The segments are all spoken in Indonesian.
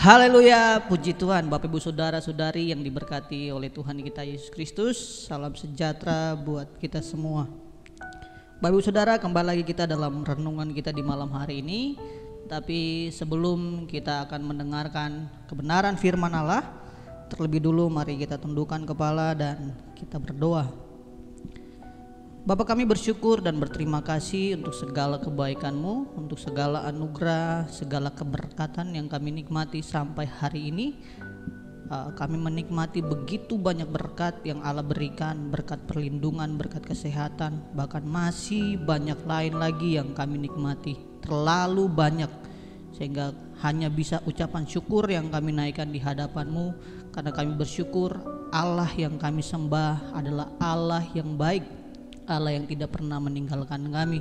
Haleluya, puji Tuhan. Bapak Ibu saudara-saudari yang diberkati oleh Tuhan kita Yesus Kristus, salam sejahtera buat kita semua. Bapak Ibu saudara, kembali lagi kita dalam renungan kita di malam hari ini. Tapi sebelum kita akan mendengarkan kebenaran firman Allah, terlebih dulu mari kita tundukkan kepala dan kita berdoa. Bapa, kami bersyukur dan berterima kasih untuk segala kebaikan-Mu, untuk segala anugerah, segala keberkatan yang kami nikmati sampai hari ini. Kami menikmati begitu banyak berkat yang Allah berikan, berkat perlindungan, berkat kesehatan, bahkan masih banyak lain lagi yang kami nikmati, terlalu banyak, sehingga hanya bisa ucapan syukur yang kami naikkan di hadapan-Mu, karena kami bersyukur Allah yang kami sembah adalah Allah yang baik, Allah yang tidak pernah meninggalkan kami.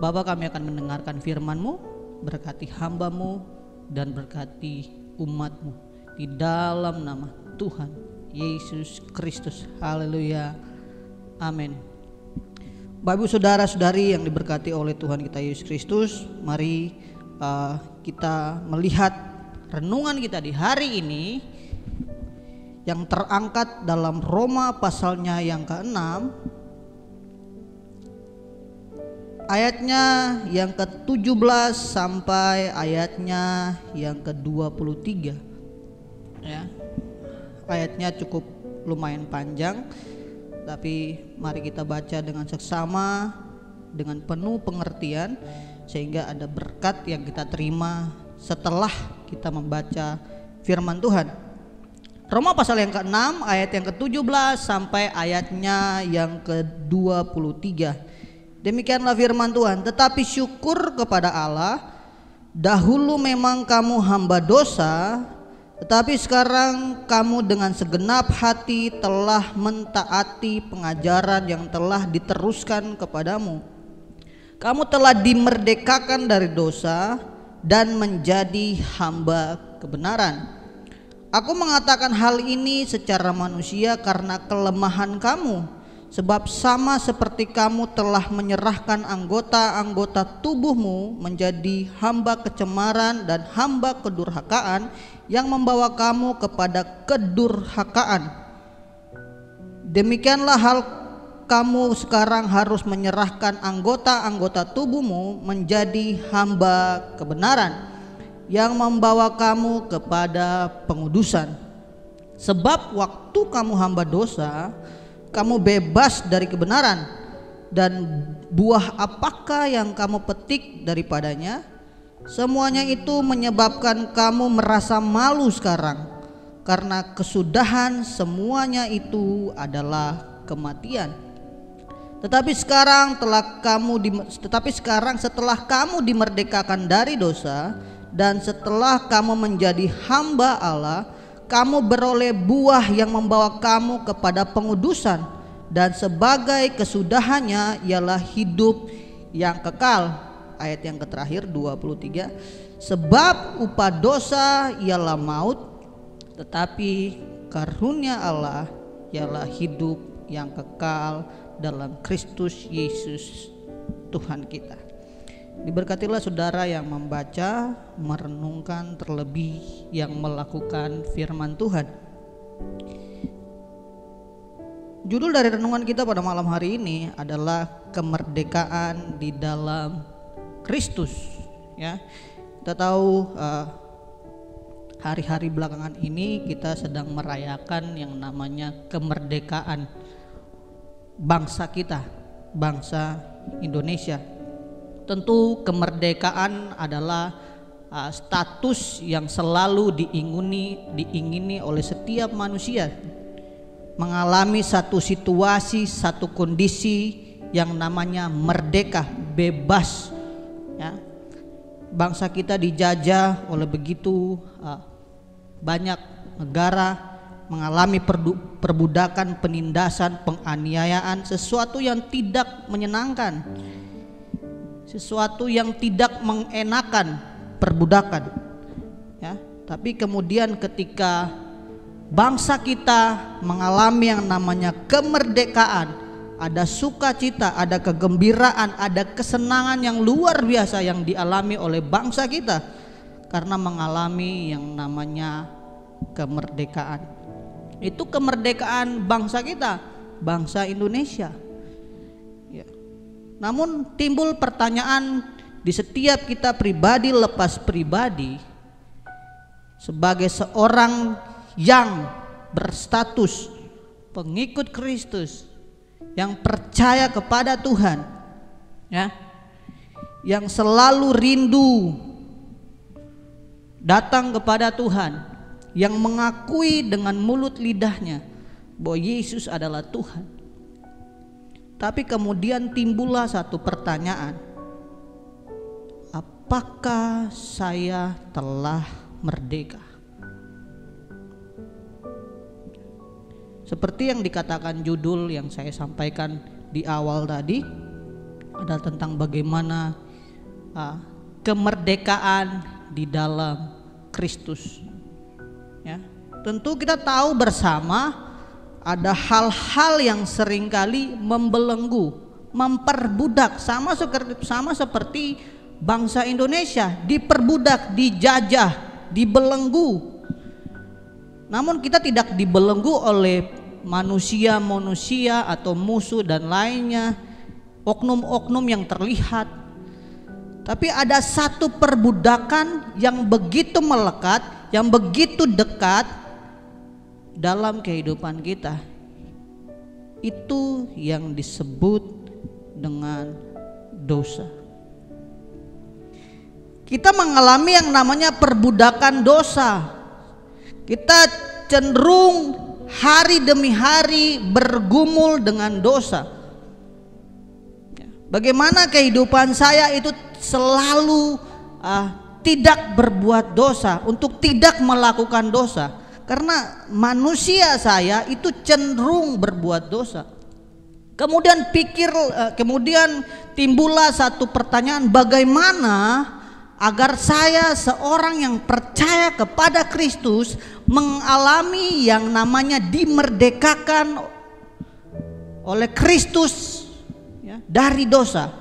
Bapa, kami akan mendengarkan firman-Mu, berkati hamba-Mu dan berkati umat-Mu di dalam nama Tuhan Yesus Kristus. Haleluya, amin. Bapak Ibu saudara-saudari yang diberkati oleh Tuhan kita Yesus Kristus, mari kita melihat renungan kita di hari ini yang terangkat dalam Roma pasalnya yang ke-6, ayatnya yang ke-17 sampai ayatnya yang ke-23 ya. Ayatnya cukup lumayan panjang, tapi mari kita baca dengan seksama, dengan penuh pengertian, sehingga ada berkat yang kita terima setelah kita membaca firman Tuhan. Roma pasal yang ke-6 ayat yang ke-17 sampai ayatnya yang ke-23. Demikianlah firman Tuhan. Tetapi syukur kepada Allah, dahulu memang kamu hamba dosa, tetapi sekarang kamu dengan segenap hati telah mentaati pengajaran yang telah diteruskan kepadamu. Kamu telah dimerdekakan dari dosa dan menjadi hamba kebenaran. Aku mengatakan hal ini secara manusia karena kelemahan kamu. Sebab sama seperti kamu telah menyerahkan anggota-anggota tubuhmu menjadi hamba kecemaran dan hamba kedurhakaan yang membawa kamu kepada kedurhakaan, demikianlah hal kamu sekarang harus menyerahkan anggota-anggota tubuhmu menjadi hamba kebenaran yang membawa kamu kepada pengudusan. Sebab waktu kamu hamba dosa, kamu bebas dari kebenaran, dan buah apakah yang kamu petik daripadanya? Semuanya itu menyebabkan kamu merasa malu sekarang, karena kesudahan semuanya itu adalah kematian. Tetapi sekarang setelah kamu dimerdekakan dari dosa, dan setelah kamu menjadi hamba Allah, kamu beroleh buah yang membawa kamu kepada pengudusan, dan sebagai kesudahannya ialah hidup yang kekal. Ayat yang terakhir 23. Sebab upah dosa ialah maut, tetapi karunia Allah ialah hidup yang kekal dalam Kristus Yesus Tuhan kita. Diberkatilah saudara yang membaca, merenungkan, terlebih yang melakukan firman Tuhan. Judul dari renungan kita pada malam hari ini adalah kemerdekaan di dalam Kristus. Ya, kita tahu hari-hari belakangan ini kita sedang merayakan yang namanya kemerdekaan bangsa kita, bangsa Indonesia. Tentu kemerdekaan adalah status yang selalu diingini oleh setiap manusia, mengalami satu situasi, satu kondisi yang namanya merdeka, bebas ya. Bangsa kita dijajah oleh begitu banyak negara, mengalami perbudakan, penindasan, penganiayaan, sesuatu yang tidak menyenangkan, sesuatu yang tidak mengenakan, perbudakan ya. Tapi kemudian ketika bangsa kita mengalami yang namanya kemerdekaan, ada sukacita, ada kegembiraan, ada kesenangan yang luar biasa yang dialami oleh bangsa kita. karena mengalami yang namanya kemerdekaan. Itu kemerdekaan bangsa kita, bangsa Indonesia. Ya. Namun timbul pertanyaan di setiap kita pribadi lepas pribadi, sebagai seorang yang berstatus pengikut Kristus, yang percaya kepada Tuhan, ya, yang selalu rindu datang kepada Tuhan, yang mengakui dengan mulut lidahnya bahwa Yesus adalah Tuhan. Tapi kemudian timbullah satu pertanyaan, apakah saya telah merdeka? Seperti yang dikatakan judul yang saya sampaikan di awal tadi, adalah tentang bagaimana kemerdekaan di dalam Kristus. Ya, tentu kita tahu bersama ada hal-hal yang seringkali membelenggu, memperbudak, sama seperti bangsa Indonesia diperbudak, dijajah, dibelenggu. Namun kita tidak dibelenggu oleh manusia-manusia atau musuh dan lainnya, oknum-oknum yang terlihat. Tapi ada satu perbudakan yang begitu melekat, yang begitu dekat dalam kehidupan kita. Itu yang disebut dengan dosa. Kita mengalami yang namanya perbudakan dosa. Kita cenderung hari demi hari bergumul dengan dosa. Bagaimana kehidupan saya itu selalu tidak berbuat dosa, untuk tidak melakukan dosa. Karena manusia saya itu cenderung berbuat dosa. Kemudian timbullah satu pertanyaan, bagaimana agar saya seorang yang percaya kepada Kristus mengalami yang namanya dimerdekakan oleh Kristus, ya, dari dosa,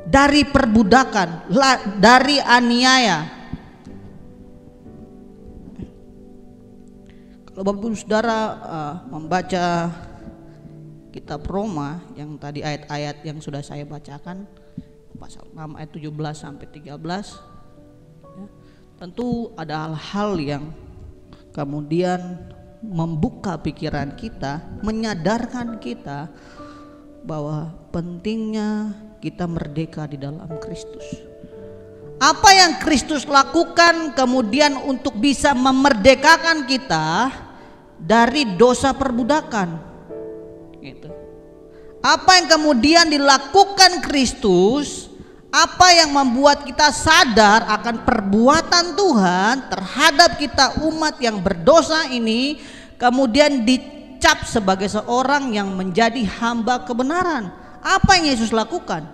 dari perbudakan, dari aniaya. Kalau Bapak Ibu Saudara membaca kitab Roma yang tadi ayat-ayat yang sudah saya bacakan, pasal 6 ayat 17 sampai 13, ya, tentu ada hal-hal yang kemudian membuka pikiran kita, menyadarkan kita bahwa pentingnya kita merdeka di dalam Kristus. Apa yang Kristus lakukan kemudian untuk bisa memerdekakan kita dari dosa perbudakan, gitu. Apa yang kemudian dilakukan Kristus, apa yang membuat kita sadar akan perbuatan Tuhan terhadap kita umat yang berdosa ini, kemudian dicap sebagai seorang yang menjadi hamba kebenaran. Apa yang Yesus lakukan?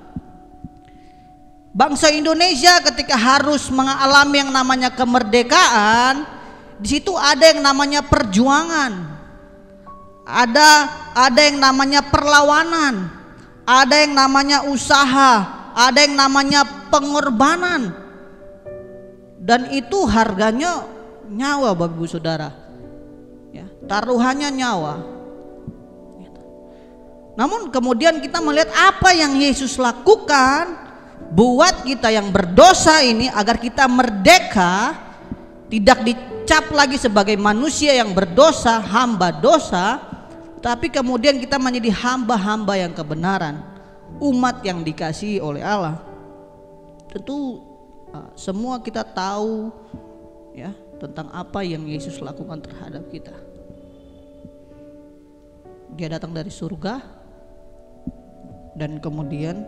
Bangsa Indonesia ketika harus mengalami yang namanya kemerdekaan, di situ ada yang namanya perjuangan. Ada yang namanya perlawanan, ada yang namanya usaha, ada yang namanya pengorbanan, dan itu harganya nyawa, Bapak Ibu Saudara, ya, taruhannya nyawa. Namun kemudian kita melihat apa yang Yesus lakukan buat kita yang berdosa ini, agar kita merdeka, tidak dicap lagi sebagai manusia yang berdosa, hamba dosa, tapi kemudian kita menjadi hamba-hamba yang kebenaran, umat yang dikasihi oleh Allah. Tentu semua kita tahu, ya, tentang apa yang Yesus lakukan terhadap kita. Dia datang dari surga, dan kemudian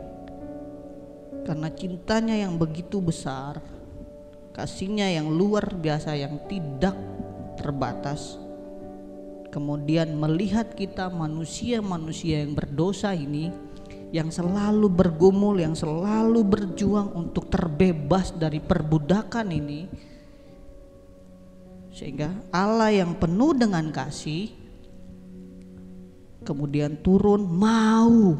karena cintanya yang begitu besar, kasihnya yang luar biasa, yang tidak terbatas, kemudian melihat kita manusia-manusia yang berdosa ini, yang selalu bergumul, yang selalu berjuang untuk terbebas dari perbudakan ini, sehingga Allah yang penuh dengan kasih kemudian turun mau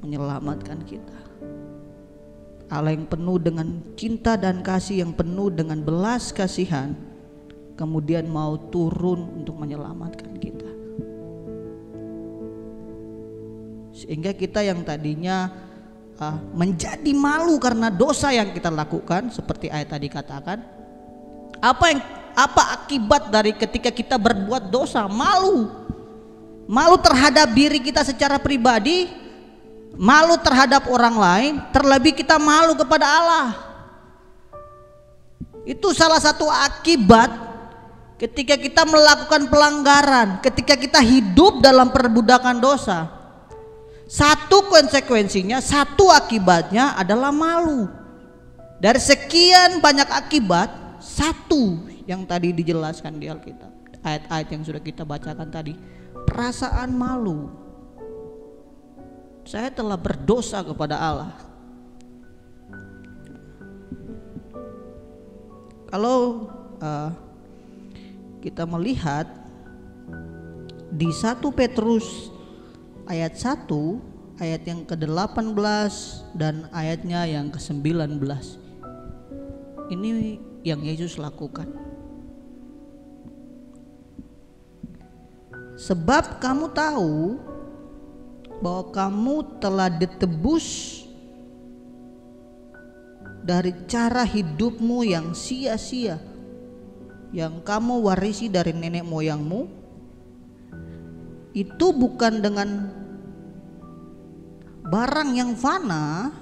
menyelamatkan kita. Allah yang penuh dengan cinta dan kasih, yang penuh dengan belas kasihan, kemudian mau turun untuk menyelamatkan kita. Sehingga kita yang tadinya menjadi malu karena dosa yang kita lakukan, seperti ayat tadi katakan, apa akibat dari ketika kita berbuat dosa? Malu terhadap diri kita secara pribadi, malu terhadap orang lain, terlebih kita malu kepada Allah. Itu salah satu akibat ketika kita melakukan pelanggaran, ketika kita hidup dalam perbudakan dosa. Satu konsekuensinya, satu akibatnya adalah malu. Dari sekian banyak akibat, satu yang tadi dijelaskan di Alkitab, ayat-ayat yang sudah kita bacakan tadi, perasaan malu. Saya telah berdosa kepada Allah. Kalau kita melihat di 1 Petrus ayat 1, ayat yang ke-18 dan ayatnya yang ke-19, ini yang Yesus lakukan. Sebab kamu tahu bahwa kamu telah ditebus dari cara hidupmu yang sia-sia, yang kamu warisi dari nenek moyangmu. Itu bukan dengan barang yang fana,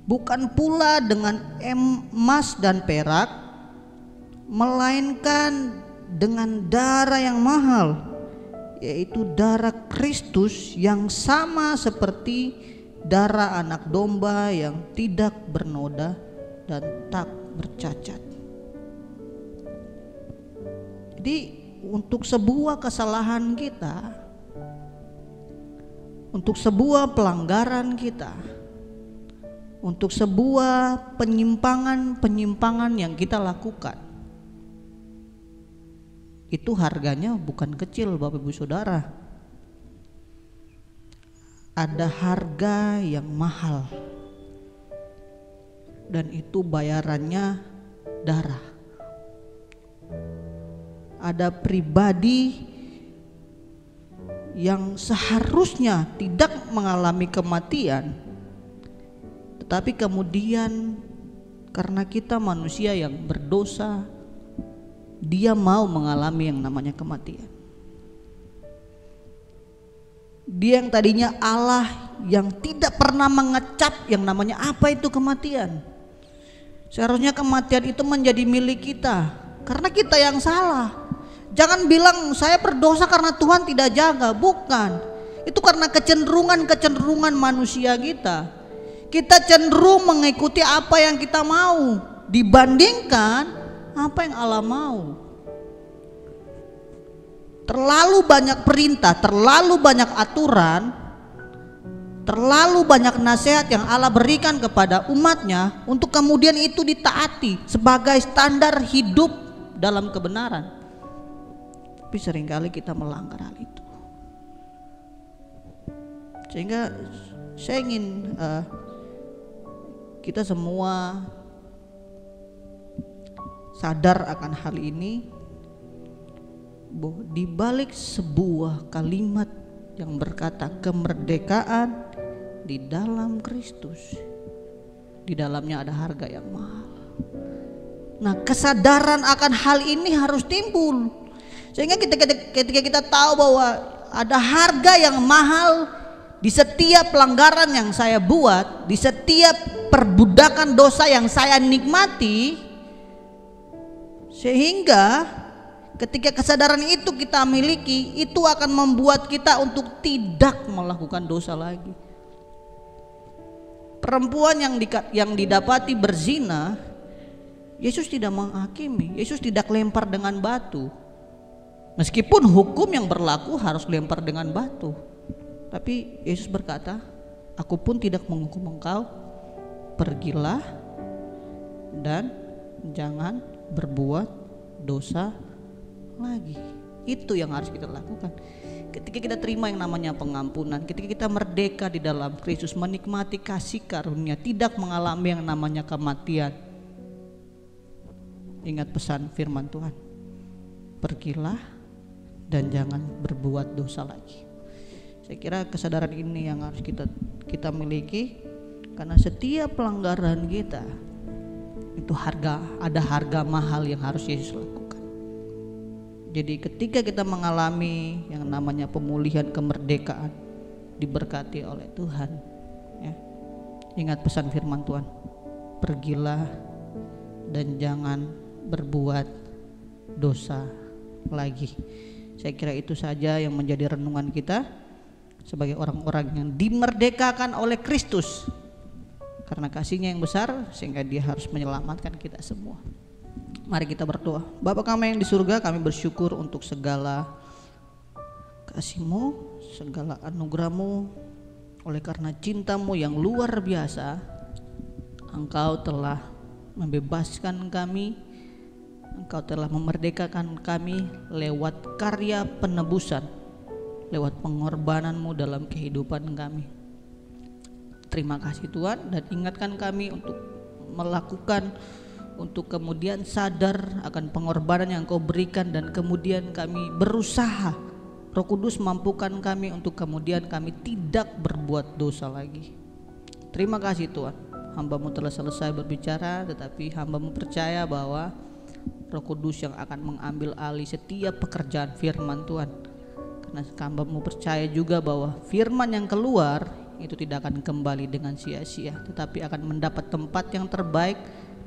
bukan pula dengan emas dan perak, melainkan dengan darah yang mahal, yaitu darah Kristus yang sama seperti darah anak domba yang tidak bernoda dan tak bercacat. Jadi untuk sebuah kesalahan kita, untuk sebuah pelanggaran kita, untuk sebuah penyimpangan yang kita lakukan, itu harganya bukan kecil, Bapak Ibu Saudara. Ada harga yang mahal, dan itu bayarannya darah. Ada pribadi yang seharusnya tidak mengalami kematian, tetapi kemudian karena kita manusia yang berdosa, dia mau mengalami yang namanya kematian. Dia yang tadinya Allah, yang tidak pernah mengecap yang namanya apa itu kematian. Seharusnya kematian itu menjadi milik kita, karena kita yang salah. Jangan bilang saya berdosa karena Tuhan tidak jaga, bukan. Itu karena kecenderungan manusia kita. Kita cenderung mengikuti apa yang kita mau dibandingkan apa yang Allah mau. Terlalu banyak perintah, terlalu banyak aturan, terlalu banyak nasihat yang Allah berikan kepada umatnya untuk kemudian itu ditaati sebagai standar hidup dalam kebenaran. Tapi seringkali kita melanggar hal itu. Sehingga saya ingin kita semua sadar akan hal ini, bahwa di balik sebuah kalimat yang berkata kemerdekaan di dalam Kristus, di dalamnya ada harga yang mahal. Nah, kesadaran akan hal ini harus timbul. Sehingga ketika kita tahu bahwa ada harga yang mahal di setiap pelanggaran yang saya buat, di setiap perbudakan dosa yang saya nikmati, sehingga ketika kesadaran itu kita miliki, itu akan membuat kita untuk tidak melakukan dosa lagi. Perempuan yang didapati berzina, Yesus tidak menghakimi, Yesus tidak lempar dengan batu. Meskipun hukum yang berlaku harus lempar dengan batu, tapi Yesus berkata, aku pun tidak menghukum engkau, pergilah dan jangan berbuat dosa lagi. Itu yang harus kita lakukan. Ketika kita terima yang namanya pengampunan, ketika kita merdeka di dalam Kristus, menikmati kasih karunia, tidak mengalami yang namanya kematian. Ingat pesan firman Tuhan, pergilah dan jangan berbuat dosa lagi. Saya kira kesadaran ini yang harus kita miliki, karena setiap pelanggaran kita itu ada harga mahal yang harus Yesus lakukan. Jadi ketika kita mengalami yang namanya pemulihan kemerdekaan, diberkati oleh Tuhan, ya, ingat pesan firman Tuhan, pergilah dan jangan berbuat dosa lagi. Saya kira itu saja yang menjadi renungan kita sebagai orang-orang yang dimerdekakan oleh Kristus karena kasih-Nya yang besar, sehingga Dia harus menyelamatkan kita semua. Mari kita berdoa. Bapa kami yang di surga, kami bersyukur untuk segala kasih-Mu, segala anugerah-Mu. Oleh karena cinta-Mu yang luar biasa, Engkau telah membebaskan kami, Engkau telah memerdekakan kami lewat karya penebusan, lewat pengorbanan-Mu dalam kehidupan kami. Terima kasih Tuhan, dan ingatkan kami untuk melakukan, untuk kemudian sadar akan pengorbanan yang Kau berikan, dan kemudian kami berusaha. Roh Kudus mampukan kami untuk kemudian kami tidak berbuat dosa lagi. Terima kasih Tuhan, hamba-Mu telah selesai berbicara, tetapi hamba-Mu percaya bahwa Roh Kudus yang akan mengambil alih setiap pekerjaan firman Tuhan. Karena hamba-Mu percaya juga bahwa firman yang keluar itu tidak akan kembali dengan sia-sia, tetapi akan mendapat tempat yang terbaik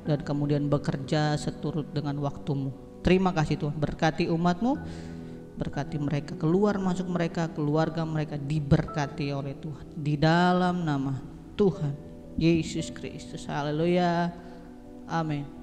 dan kemudian bekerja seturut dengan waktu-Mu. Terima kasih Tuhan, berkati umat-Mu, berkati mereka keluar masuk mereka, keluarga mereka diberkati oleh Tuhan, di dalam nama Tuhan Yesus Kristus. Haleluya, amin.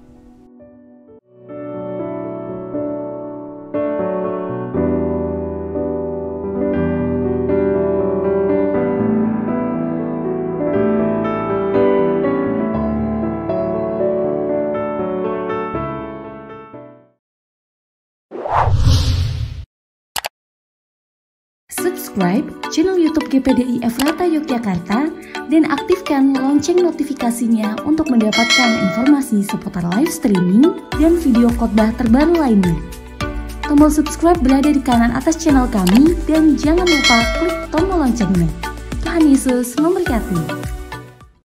Subscribe channel YouTube GPDI Efrata Yogyakarta dan aktifkan lonceng notifikasinya untuk mendapatkan informasi seputar live streaming dan video khotbah terbaru lainnya. Tombol subscribe berada di kanan atas channel kami dan jangan lupa klik tombol loncengnya. Tuhan Yesus memberkati.